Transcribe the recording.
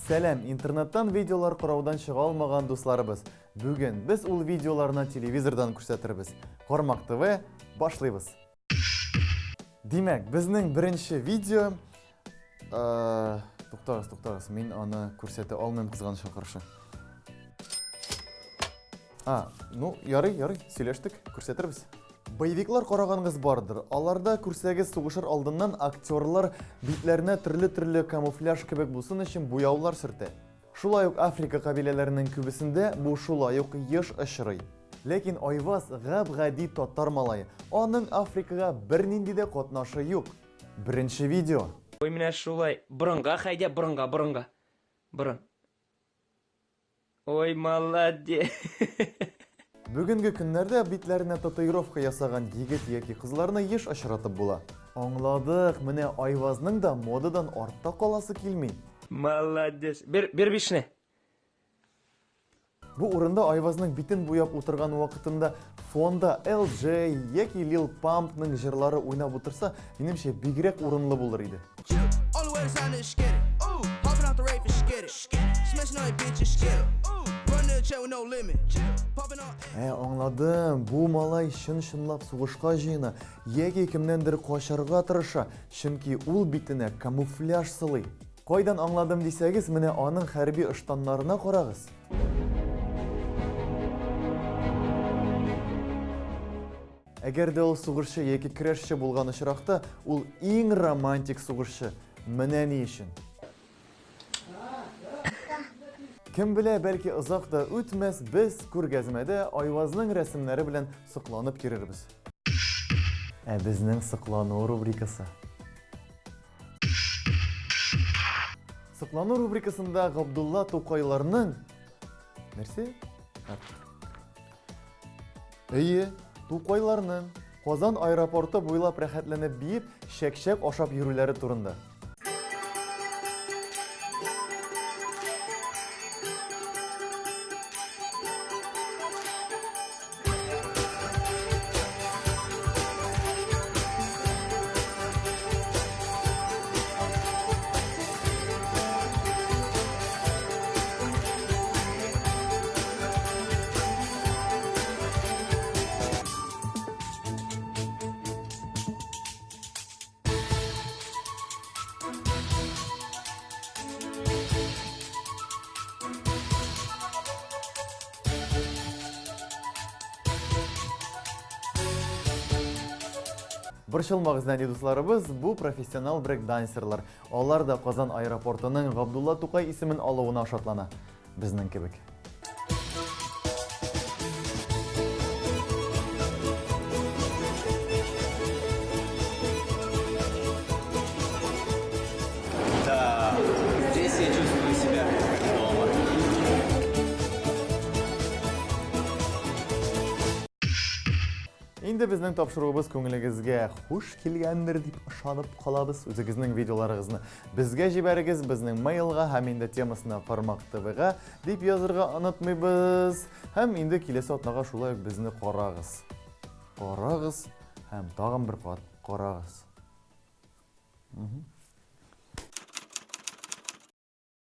Сәлем, интернеттан видеолар қараудан шыға алмаған дусларыбыз. Бүгін біз ул видеоларны телевизордан күрсәтербез. Кармак ТВ башлыйбыз. Димәк, безнең беренче видео... Туктагыз, мин аны күрсәтә алмыйм кызганычка каршы. Ярый, сөйләштек, күрсәтербез. Боевиклар караганыңыз бардыр. Аларда күрсәгез сугышыр алдыннан актерлар битләренә төрле камуфляж кебек булсын өчен буяулар сөртә. Шулай ук Африка кабиләләренең күбесендә бу шулай ук еш очрый. Ләкин Айваз гап-гади татар малае. Аның Африкага бернинди дә катнашы юк. Беренче видео. Ой, менә шулай. Борынга хайда, борынга. Борын. Ой, молодец. Бүгенге көннәрдә битләренә татуировка ясаган егет яки кызларны еш очратып була. Аңладык, менә Айвазның да модадан артта каласы килми. Молодец. Бер бишне. Бу урында Айвазның битен буяп утырган вакытында фонда LJ яки Lil Pumpның җырлары уйнап утырса, минемчә бигрәк урынлы булыр иде. Аңладым, бу малай чын-чынлап сугышка җыена, яки кемнәндер качарга тырыша, чөнки ул битенә камуфляж сылый. Кайдан аңладым дисәгез, менә аның хәрби ыштаннарына карагыз. Әгәр дә ул сугышчы яки көрәшче булган очракта, ул иң романтик сугышчы. Менә ни өчен? Кем белә, бәлки озак та үтмәс, без күргәзмәдә Айвазның рәсемнәре белән сокланып йөрербез. Безнең соклану рубрикасы. Соклану рубрикасында Габдулла Тукайларның... Нәрсә? Тукайларның Казан аэропорты буйлап рәхәтләнеп биеп, шәк-шәк ашап йөрүләре турында. Борчылмагыз, нәни дусларыбыз, бу профессионал брейк-дансерлар. Алар да Казан аэропортының Габдулла Тукай исемен алуына шатлана. Безнең кебек. Да, здесь я чувствую себя дома. Инде безнең тапшыруыбыз күңелегезгә хуш килгәндер дип ышанып калабыз. Үзегезнең видеоларыгызны безгә җибәрегез, безнең мейлга һәм инде темасына Кармак ТВ-га дип язырга онытмыйбыз. Һәм инде киләсе атнага шулай безне карагыз. Карагыз һәм тагын бер кат карагыз.